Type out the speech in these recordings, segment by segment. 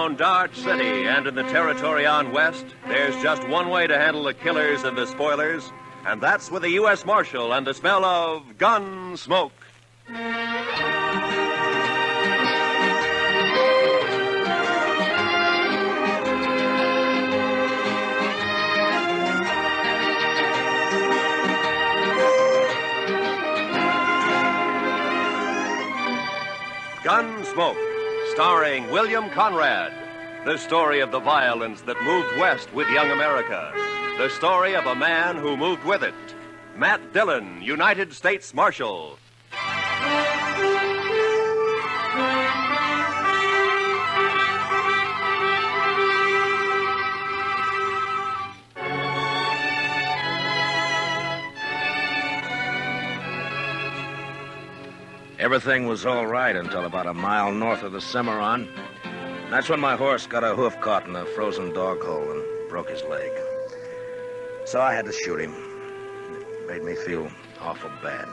around Dodge City and in the territory on west, there's just one way to handle the killers and the spoilers, and that's with a U.S. Marshal and the smell of Gunsmoke. Gunsmoke, starring William Conrad. The story of the violence that moved west with young America. The story of a man who moved with it. Matt Dillon, United States Marshal. Everything was all right until about a mile north of the Cimarron. That's when my horse got a hoof caught in a frozen dog hole and broke his leg. So I had to shoot him. It made me feel awful bad.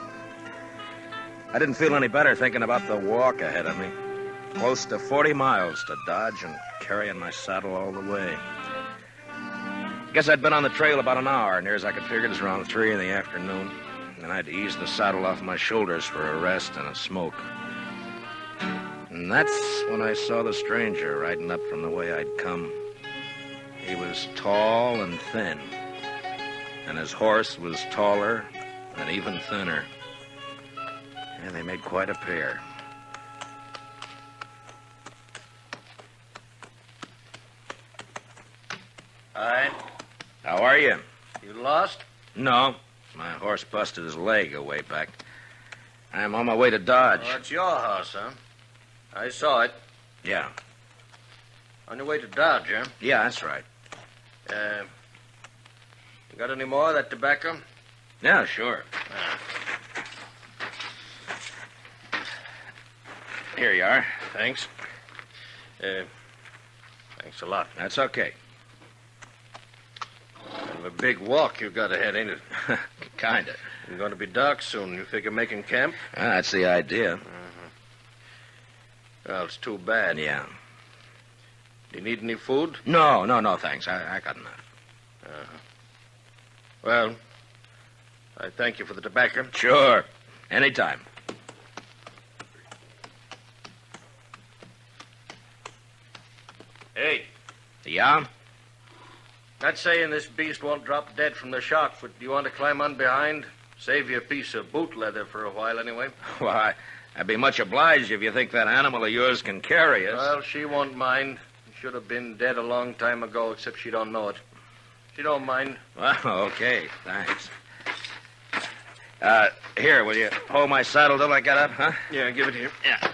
I didn't feel any better thinking about the walk ahead of me. Close to 40 miles to Dodge and carrying my saddle all the way. Guess I'd been on the trail about an hour, near as I could figure it was around 3 in the afternoon. And I'd ease the saddle off my shoulders for a rest and a smoke. And that's when I saw the stranger riding up from the way I'd come. He was tall and thin, and his horse was taller and even thinner. And they made quite a pair. Hi. How are you? You lost? No. My horse busted his leg away back. I'm on my way to Dodge. Oh, it's your house, huh? I saw it. Yeah. On your way to Dodge, huh? Yeah, that's right. You got any more of that tobacco? Yeah, sure. Here you are. Thanks. Thanks a lot. That's okay. Kind of a big walk you got ahead, ain't it? Kinda. It's going to be dark soon. You figure making camp? That's the idea. Well, it's too bad. Yeah. Do you need any food? No, thanks. I got enough. Well, I thank you for the tobacco. Sure. Anytime. Hey. Yeah? Not saying this beast won't drop dead from the shock, but do you want to climb on behind? Save you a piece of boot leather for a while, anyway. Why, I'd be much obliged if you think that animal of yours can carry us. Well, she won't mind. She should have been dead a long time ago, except she don't know it. She don't mind. Well, okay, thanks. Here, will you hold my saddle till I get up, huh? Yeah, give it here. Yeah.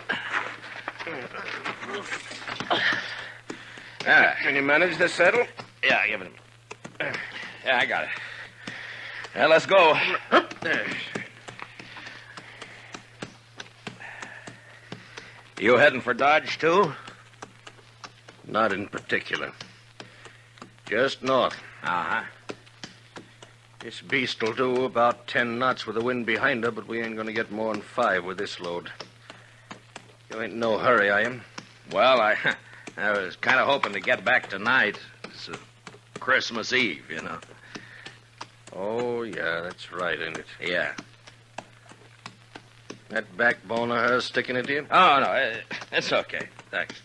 Can you manage the saddle? Yeah, give it to me. Yeah, I got it. Now, let's go. There. You heading for Dodge, too? Not in particular. Just north. Uh-huh. This beast'll do about 10 knots with the wind behind her, but we ain't gonna get more than 5 with this load. You ain't in no hurry, are you? Well, I was kind of hoping to get back tonight. It's Christmas Eve, you know. Oh, yeah, that's right, ain't it? Yeah. That backbone of hers sticking into you? Oh, no, it's okay. Thanks.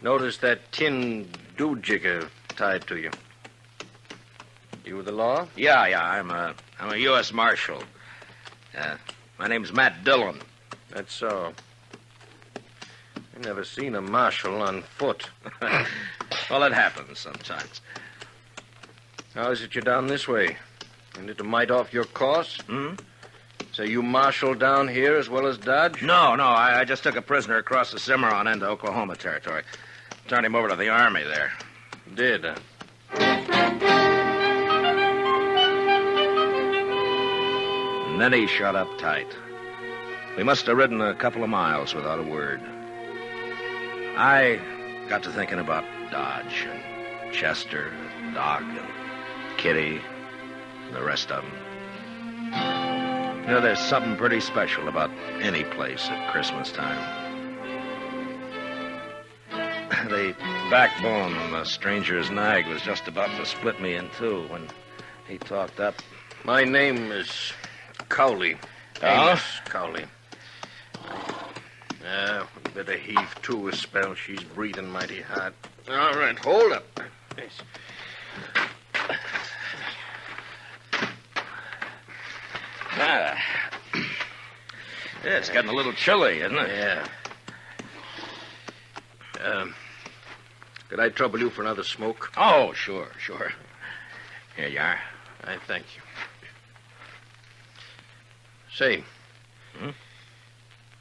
Notice that tin do-jigger tied to you. You with the law? Yeah, I'm a U.S. Marshal. My name's Matt Dillon. That's so. I've never seen a marshal on foot. Well, it happens sometimes. How is it you're down this way? Ain't it a mite off your course? Hmm? So you marshal down here as well as Dodge? No, I just took a prisoner across the Cimarron into Oklahoma territory. Turned him over to the Army there. Did, huh? And then he shut up tight. We must have ridden a couple of miles without a word. I got to thinking about Dodge and Chester, Doc, and Kitty, and the rest of them. You know, there's something pretty special about any place at Christmas time. the backbone on the stranger's nag was just about to split me in two when he talked up. My name is Cowley. Amos Cowley. We better heave to a spell. She's breathing mighty hard. All right, hold up. Yes. Yeah, it's getting a little chilly, isn't it? Yeah. Could I trouble you for another smoke? Oh, sure. Here you are. I thank you. Say,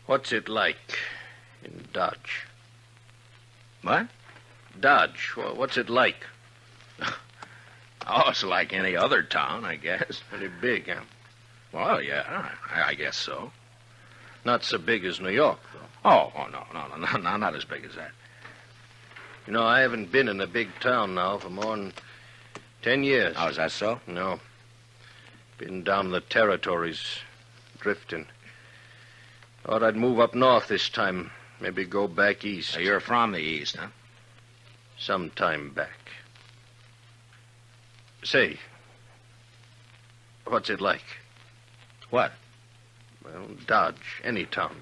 what's it like in Dodge? What? Dodge. What's it like? Oh, it's like any other town, I guess. Pretty big, huh? Well, yeah, I guess so. Not so big as New York, though. Oh, no, not as big as that. You know, I haven't been in a big town now for more than 10 years. Oh, is that so? No. Been down the territories, drifting. Thought I'd move up north this time. Maybe go back east. So you're from the east, huh? Some time back. Say, what's it like? What? Well, Dodge, any town.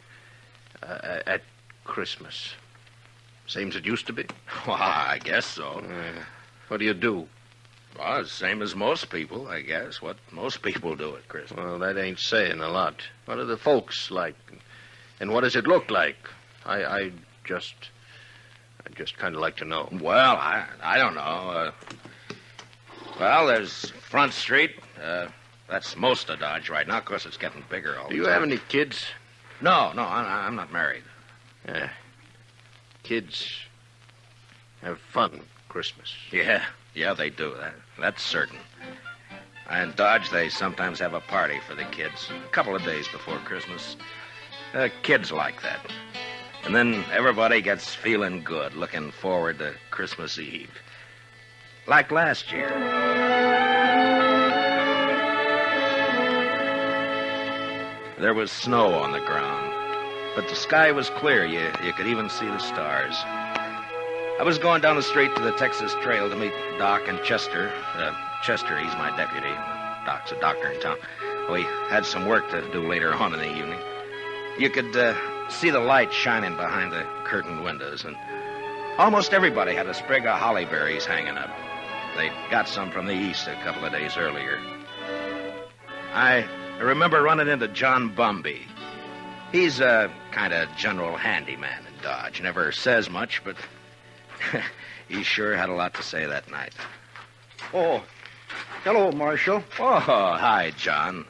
At Christmas. Same as it used to be? Well, I guess so. What do you do? Well, the same as most people, I guess. What most people do at Christmas. Well, that ain't saying a lot. What are the folks like? And what does it look like? I just kind of like to know. Well, I don't know. Well, there's Front Street. That's most of Dodge right now. Of course, it's getting bigger all the time. Do you have any kids? No, I'm not married. Yeah. Kids have fun Christmas. Yeah, they do. That's certain. And Dodge, they sometimes have a party for the kids a couple of days before Christmas. Kids like that. And then everybody gets feeling good, looking forward to Christmas Eve. Like last year. There was snow on the ground, but the sky was clear. You could even see the stars. I was going down the street to the Texas Trail to meet Doc and Chester. Chester, he's my deputy. Doc's a doctor in town. We had some work to do later on in the evening. You could see the light shining behind the curtained windows, and almost everybody had a sprig of holly berries hanging up. They'd got some from the east a couple of days earlier. I remember running into John Bumby. He's a kind of general handyman in Dodge. Never says much, but he sure had a lot to say that night. Oh, hello, Marshal. Oh, hi, John.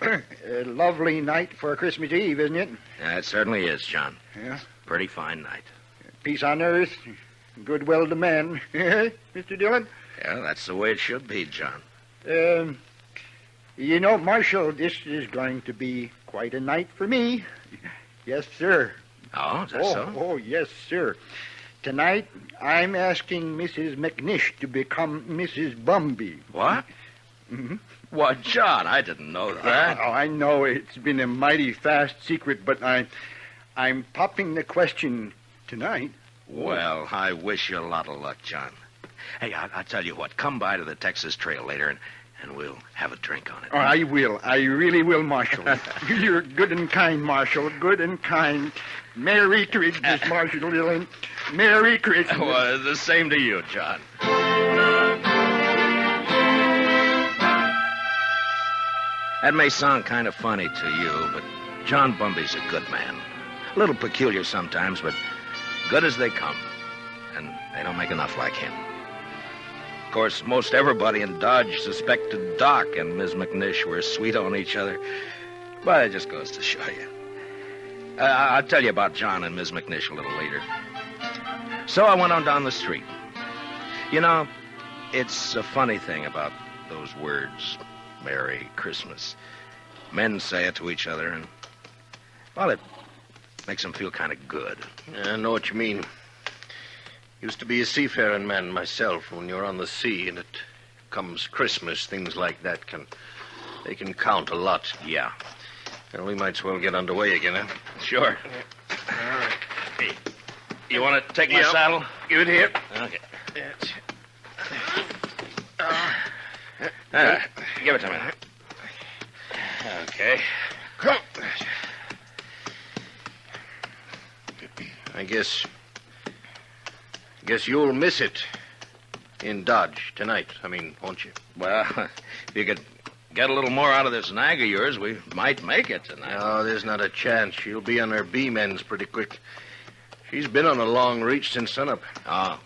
A lovely night for Christmas Eve, isn't it? Yeah, it certainly is, John. Yeah. Pretty fine night. Peace on earth, goodwill to men. Mr. Dillon? Yeah, that's the way it should be, John. You know, Marshal, this is going to be quite a night for me. Yes, sir. Oh, is that so? Oh, yes, sir. Tonight, I'm asking Mrs. McNish to become Mrs. Bumby. What? Mm-hmm. What, John? I didn't know that. Oh, I know it's been a mighty fast secret, but I'm popping the question tonight. Well, I wish you a lot of luck, John. Hey, I'll tell you what. Come by to the Texas Trail later, and we'll have a drink on it. Oh, I will. I really will, Marshal. You're good and kind, Marshal. Good and kind. Merry Christmas, Marshal Dillon. Merry Christmas. Well, the same to you, John. That may sound kind of funny to you, but John Bumby's a good man. A little peculiar sometimes, but good as they come. And they don't make enough like him. Of course, most everybody in Dodge suspected Doc and Ms. McNish were sweet on each other. But it just goes to show you. I'll tell you about John and Ms. McNish a little later. So I went on down the street. You know, it's a funny thing about those words, Merry Christmas. Men say it to each other, and, well, it makes them feel kind of good. Yeah, I know what you mean. Used to be a seafaring man myself. When you're on the sea and it comes Christmas, things like that they can count a lot. Yeah. Well, we might as well get underway again, huh? Sure. All right. Hey, You want to take my saddle? Give it here. Okay. That's Give it to me. Okay. Come. I guess you'll miss it in Dodge tonight. Won't you? Well, if you could get a little more out of this nag of yours, we might make it tonight. No, there's not a chance. She'll be on her beam ends pretty quick. She's been on a long reach since sunup. Oh.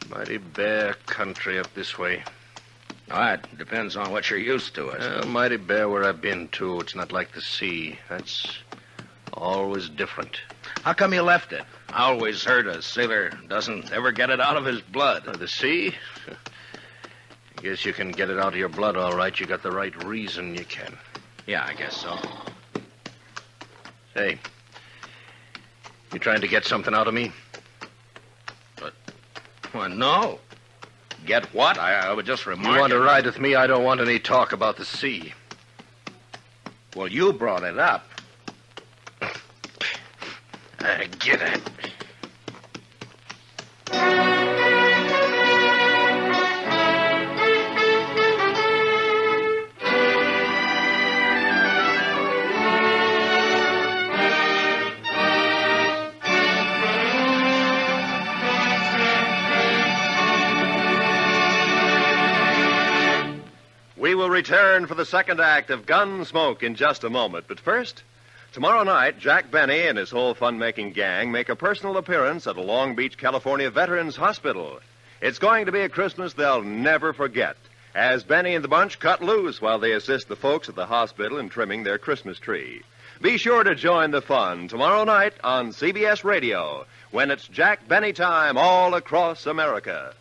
Mighty bare country up this way. All right. Depends on what you're used to, I suppose. Mighty bare where I've been, too. It's not like the sea. That's always different. How come you left it? I always heard a sailor doesn't ever get it out of his blood. The sea? I guess you can get it out of your blood, all right. You got the right reason you can. Yeah, I guess so. Hey, you trying to get something out of me? Well, no. Get what? I would just remark. You want to ride with me? I don't want any talk about the sea. Well, you brought it up. Get it. We will return for the second act of Gunsmoke in just a moment. But first, tomorrow night, Jack Benny and his whole fun-making gang make a personal appearance at a Long Beach, California Veterans Hospital. It's going to be a Christmas they'll never forget, as Benny and the bunch cut loose while they assist the folks at the hospital in trimming their Christmas tree. Be sure to join the fun tomorrow night on CBS Radio, when it's Jack Benny time all across America.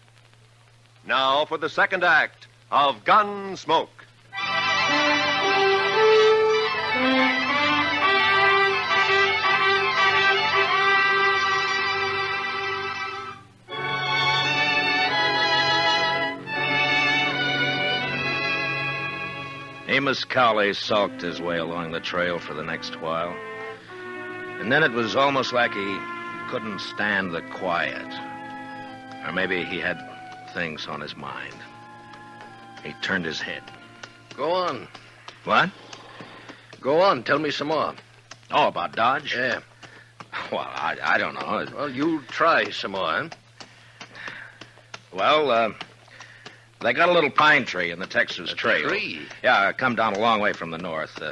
Now for the second act of Gunsmoke. Amos Cowley sulked his way along the trail for the next while. And then it was almost like he couldn't stand the quiet. Or maybe he had things on his mind. He turned his head. Go on. What? Go on. Tell me some more. Oh, about Dodge? Yeah. Well, I don't know. Well, you try some more, huh? Well, they got a little pine tree in the Texas Trail. Tree? Yeah, come down a long way from the north.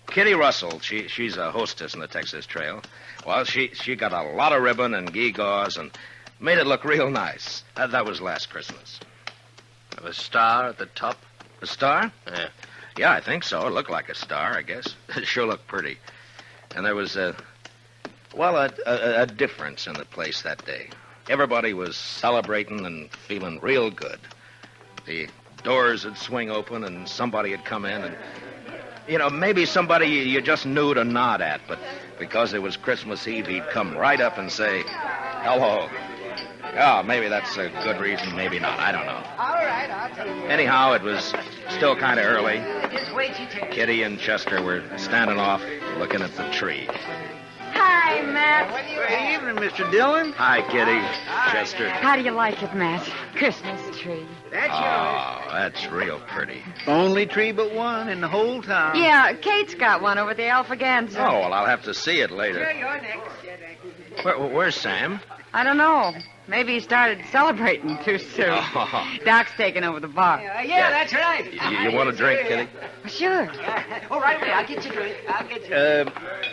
Kitty Russell, she's a hostess in the Texas Trail. Well, she got a lot of ribbon and gewgaws and made it look real nice. That was last Christmas. Have a star at the top? A star? Yeah. Yeah, I think so. It looked like a star, I guess. It sure looked pretty. And there was a difference in the place that day. Everybody was celebrating and feeling real good. The doors would swing open and somebody would come in and, maybe somebody you just knew to nod at, but because it was Christmas Eve, he'd come right up and say, hello. Oh, maybe that's a good reason, maybe not. I don't know. All right, I'll tell you. Anyhow, it was still kind of early. Just wait your turn. Kitty and Chester were standing off looking at the tree. Hi, Matt. Good evening, Mr. Dillon. Hi, Kitty. Chester. How do you like it, Matt? Christmas tree. That's Oh, that's real pretty. Only tree but one in the whole town. Yeah, Kate's got one over the Alphaganza. Oh, well, I'll have to see it later. You're next. Where's Sam? I don't know. Maybe he started celebrating too soon. Oh. Doc's taking over the bar. Yeah, that's right. You want a drink, Kitty? Sure. Oh, right away. I'll get you a drink. I'll get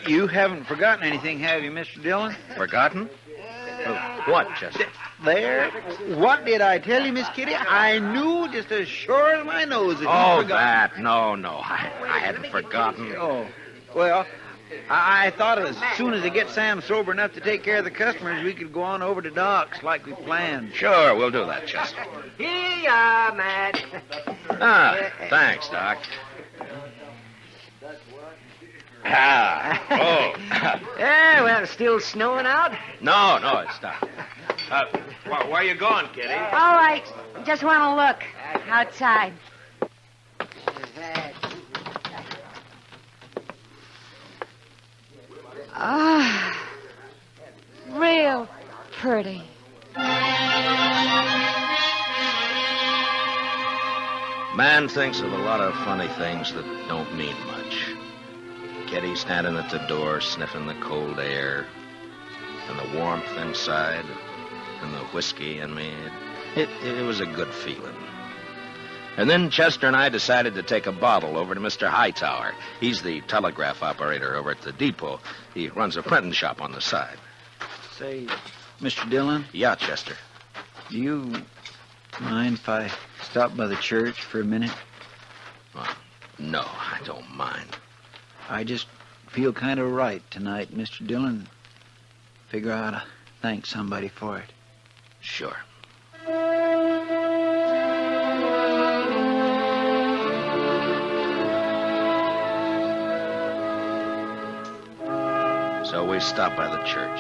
you. You haven't forgotten anything, have you, Mr. Dillon? Forgotten? What, Chester? There. What did I tell you, Miss Kitty? I knew just as sure as my nose that you Oh, forgot. that. No. I hadn't forgotten. Oh, well, I thought as soon as they get Sam sober enough to take care of the customers, we could go on over to Doc's like we planned. Sure, we'll do that, Chester. Here you are, Matt. Thanks, Doc. Oh. Yeah, well, it's still snowing out. No, it's not. Where are you going, Kitty? All right. Just want to look outside. Real pretty. Man thinks of a lot of funny things that don't mean much. Kitty standing at the door, sniffing the cold air, and the warmth inside, and the whiskey in me. It was a good feeling. And then Chester and I decided to take a bottle over to Mr. Hightower. He's the telegraph operator over at the depot. He runs a printing shop on the side. Say, Mr. Dillon? Yeah, Chester. Do you mind if I stop by the church for a minute? Well, no, I don't mind. I just feel kind of right tonight, Mr. Dillon. Figure I ought to thank somebody for it. Sure. So we stopped by the church.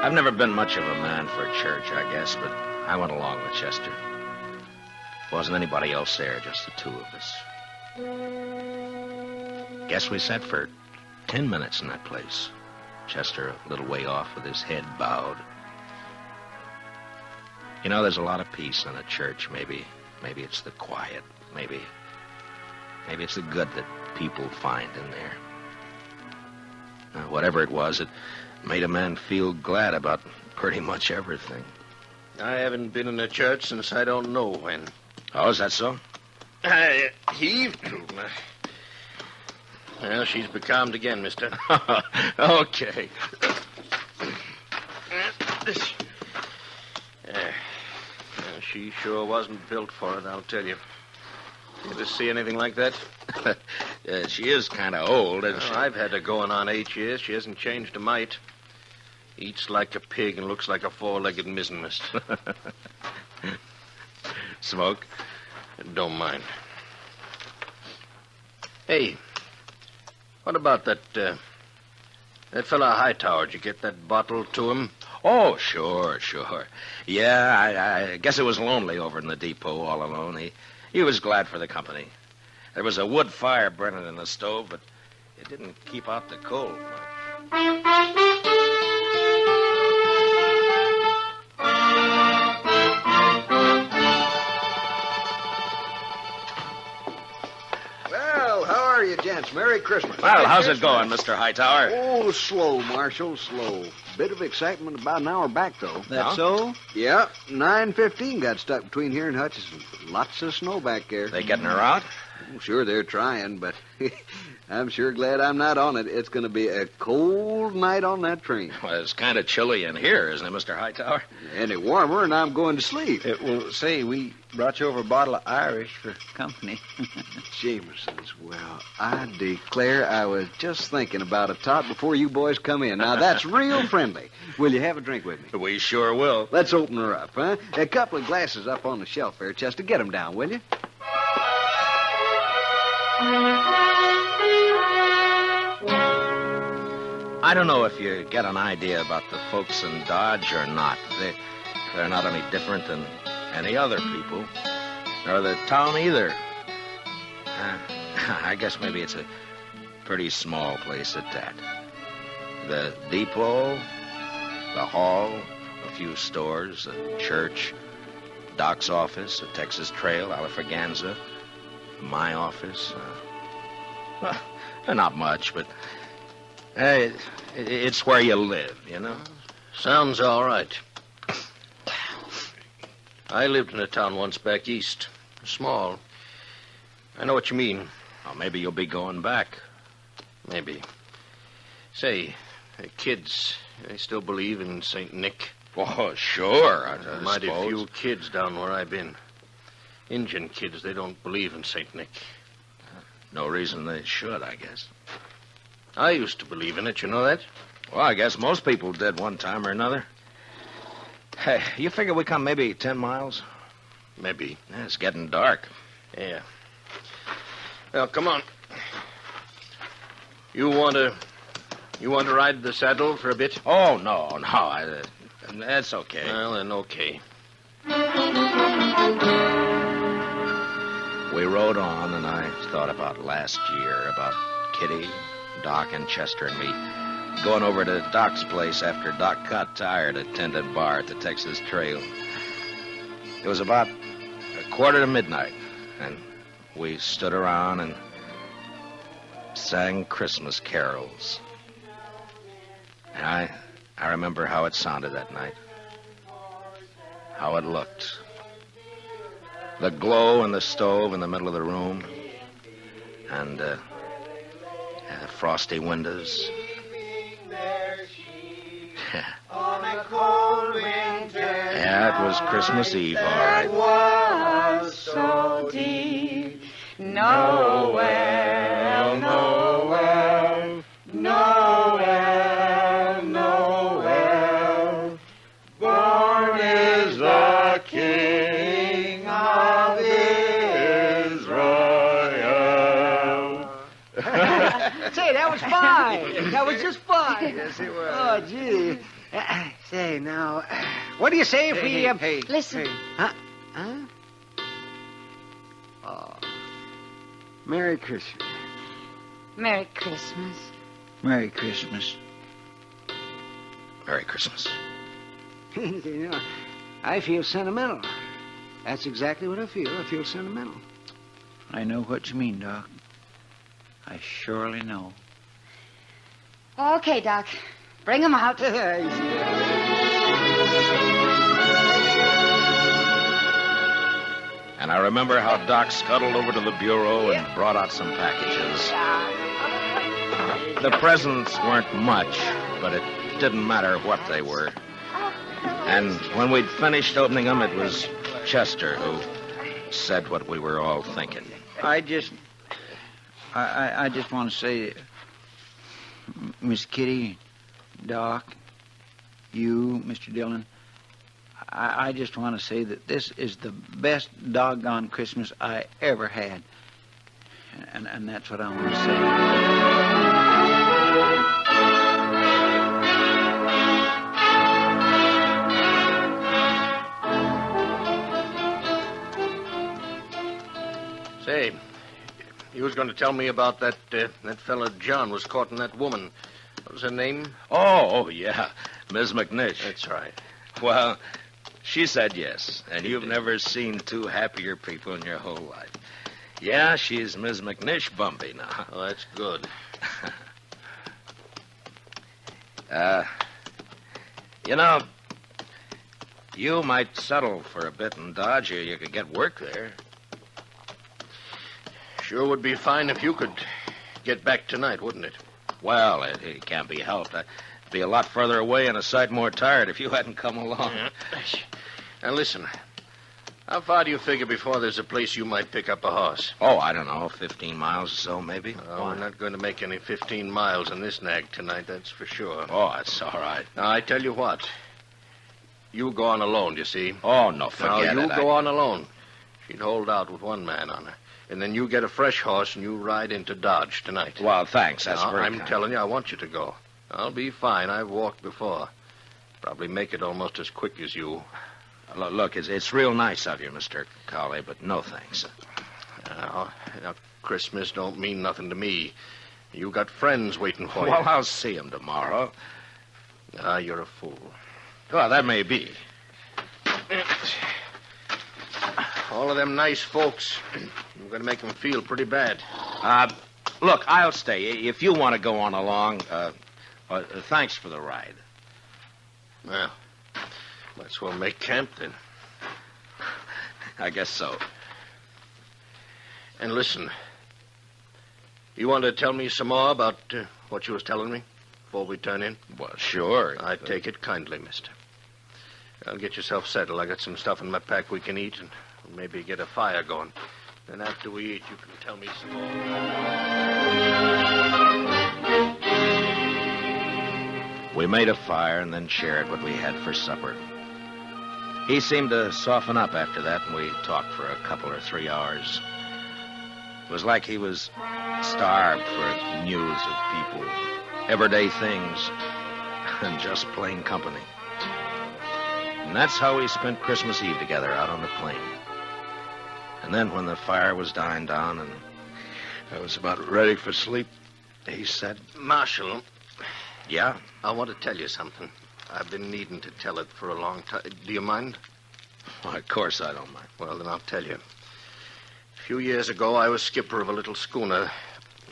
I've never been much of a man for church, I guess, but I went along with Chester. Wasn't anybody else there, just the two of us. Guess we sat for 10 minutes in that place. Chester a little way off with his head bowed. You know, there's a lot of peace in a church. Maybe it's the quiet. Maybe it's the good that people find in there. Whatever it was, it made a man feel glad about pretty much everything. I haven't been in a church since I don't know when. Oh, is that so? I heaved to. Well, she's becalmed again, mister. Okay. She sure wasn't built for it, I'll tell you. You ever see anything like that? She is kind of old, isn't she? I've had her going on 8 years. She hasn't changed a mite. Eats like a pig and looks like a four-legged mizzenmast. Smoke? Don't mind. Hey, what about that fellow Hightower? Did you get that bottle to him? Oh, sure. Yeah, I guess it was lonely over in the depot all alone. He was glad for the company. There was a wood fire burning in the stove, but it didn't keep out the cold much. Well, how are you, gents? Merry Christmas. Well, how's it going, Mr. Hightower? Oh, slow, Marshal, slow. Bit of excitement about an hour back, though. That so? Yeah, 9:15 got stuck between here and Hutchison. Lots of snow back there. They getting her out? Sure, they're trying, but I'm sure glad I'm not on it. It's going to be a cold night on that train. Well, it's kind of chilly in here, isn't it, Mr. Hightower? Any warmer, and I'm going to sleep. Well, say, we brought you over a bottle of Irish for company. Jameson's. Well, I declare I was just thinking about a tot before you boys come in. Now, that's real friendly. Will you have a drink with me? We sure will. Let's open her up, huh? A couple of glasses up on the shelf there, Chester. Get them down, will you? I don't know if you get an idea about the folks in Dodge or not. They're not any different than any other people, nor the town either. I guess maybe it's a pretty small place at that. The depot, the hall, a few stores, a church, Doc's office, a Texas Trail, Alafraganza, my office. Well, not much, but it's where you live, you know? Sounds all right. I lived in a town once back east. Small. I know what you mean. Well, maybe you'll be going back. Maybe. Say, kids, they still believe in St. Nick? Oh, sure, I Mighty suppose. few kids down where I've been. Indian kids, they don't believe in St. Nick. No reason they should, I guess. I used to believe in it, you know that? Well, I guess most people did one time or another. Hey, you figure we come maybe 10 miles? Maybe. Yeah, it's getting dark. Yeah. Well, come on. You want to ride the saddle for a bit? Oh, no. That's okay. Well, then, okay. We rode on, and I thought about last year, about Kitty, Doc, and Chester and me. going over to Doc's place after Doc got tired at tending bar at the Texas Trail. It was about 1:45, and we stood around and sang Christmas carols. And I remember how it sounded that night, how it looked. The glow in the stove in the middle of the room, and the frosty windows. Yeah, it was Christmas Eve, all right. It was so deep, Noel, Noel, Noel, Noel, born is the King of Israel. Say, that was fine. That was just fine. Yes, it was. Oh, gee. Say, now, what do you say if we... Hey, Listen. hey. Huh? Oh. Merry Christmas. Merry Christmas. Merry Christmas. Merry Christmas. You know, I feel sentimental. That's exactly what I feel. I feel sentimental. I know what you mean, Doc. I surely know. Okay, Doc. Bring 'em out. And I remember how Doc scuttled over to the bureau and brought out some packages. The presents weren't much, but it didn't matter what they were. And when we'd finished opening them, it was Chester who said what we were all thinking. I just want to say, Miss Kitty, Doc, you, Mr. Dillon, I just want to say that this is the best doggone Christmas I ever had. And that's what I want to say. Say, you was going to tell me about that fella John was courting that woman. What was her name? Oh, yeah, Ms. McNear. That's right. Well, she said yes, and you've never seen two happier people in your whole life. Yeah, she's Ms. McNear Bumpy now. Oh, that's good. You know, you might settle for a bit in Dodge, or you could get work there. Sure would be fine if you could get back tonight, wouldn't it? Well, it can't be helped. I'd be a lot further away and a sight more tired if you hadn't come along. Yeah. Now, listen. How far do you figure before there's a place you might pick up a horse? Oh, I don't know, 15 miles or so, maybe. Oh, we're not going to make any 15 miles in this nag tonight, that's for sure. Oh, that's all right. Now, I tell you what. You go on alone, you see. Oh, no, forget now, it. you go on alone. She'd hold out with one man on her. And then you get a fresh horse and you ride into Dodge tonight. Well, thanks. That's now, very I'm kind. telling you, I want you to go. I'll be fine. I've walked before. Probably make it almost as quick as you. Look, it's real nice of you, Mr. Cawley, but no thanks. Now, Christmas don't mean nothing to me. You got friends waiting for you. Well, I'll see him tomorrow. You're a fool. Well, that may be. All of them nice folks. You're going to make them feel pretty bad. Look, I'll stay. If you want to go on along, thanks for the ride. Well, might as well make camp then. I guess so. And listen, you want to tell me some more about what you was telling me before we turn in? Well, sure. I take it kindly, mister. I'll get yourself settled. I got some stuff in my pack we can eat and maybe get a fire going. Then after we eat, you can tell me some more. We made a fire and then shared what we had for supper. He seemed to soften up after that, and we talked for a couple or 3 hours. It was like he was starved for news of people, everyday things, and just plain company. And that's how we spent Christmas Eve together out on the plain. And then when the fire was dying down and I was about ready for sleep, he said, Marshal, Yeah? I want to tell you something. I've been needing to tell it for a long time. Do you mind? Why, of course I don't mind. Well, then I'll tell you. A few years ago, I was skipper of a little schooner.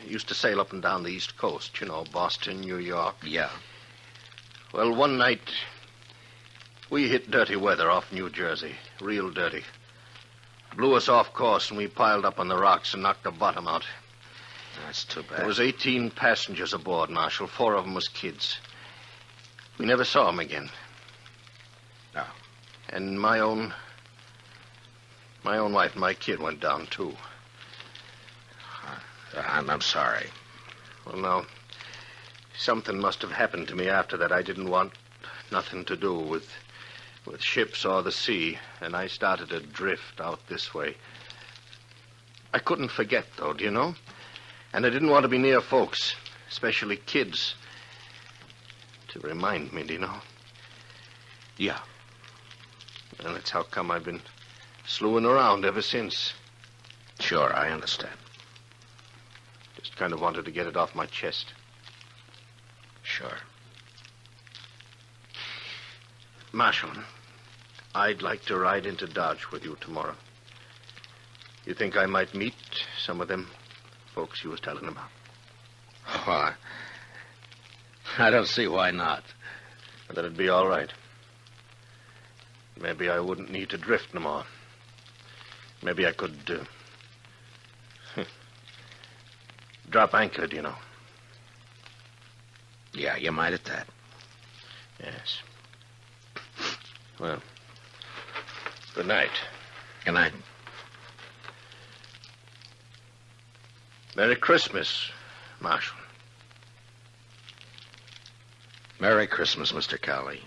Used to sail up and down the East Coast, you know, Boston, New York. Yeah. Well, one night, we hit dirty weather off New Jersey. Real dirty. Blew us off course, and we piled up on the rocks and knocked the bottom out. That's too bad. There was 18 passengers aboard, Marshal. 4 of them was kids. We never saw them again. No. And my own wife and my kid went down, too. I'm sorry. Well, now, something must have happened to me after that. I didn't want nothing to do with ships or the sea, and I started to drift out this way. I couldn't forget, though, do you know? And I didn't want to be near folks, especially kids, to remind me, do you know? Yeah. And that's how come I've been slewing around ever since. Sure, I understand. Just kind of wanted to get it off my chest. Sure. Marshal, I'd like to ride into Dodge with you tomorrow. You think I might meet some of them folks you was telling about? Why? I don't see why not. That'd be all right. Maybe I wouldn't need to drift no more. Maybe I could, drop anchor, do you know? Yeah, you might at that. Yes. Well, good night. Good night. Merry Christmas, Marshal. Merry Christmas, Mr. Cowley.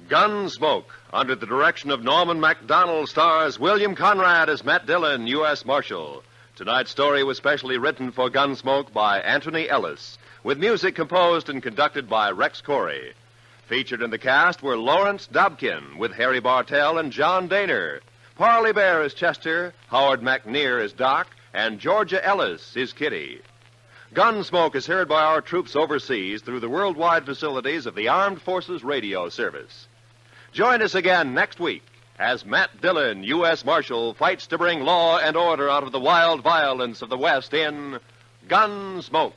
Gunsmoke, under the direction of Norman Macdonnell, stars William Conrad as Matt Dillon, U.S. Marshal. Tonight's story was specially written for Gunsmoke by Anthony Ellis, with music composed and conducted by Rex Corey. Featured in the cast were Lawrence Dobkin, with Harry Bartell and John Daner. Parley Baer as Chester, Howard McNear as Doc, and Georgia Ellis is Kitty. Gunsmoke is heard by our troops overseas through the worldwide facilities of the Armed Forces Radio Service. Join us again next week as Matt Dillon, U.S. Marshal, fights to bring law and order out of the wild violence of the West in Gunsmoke.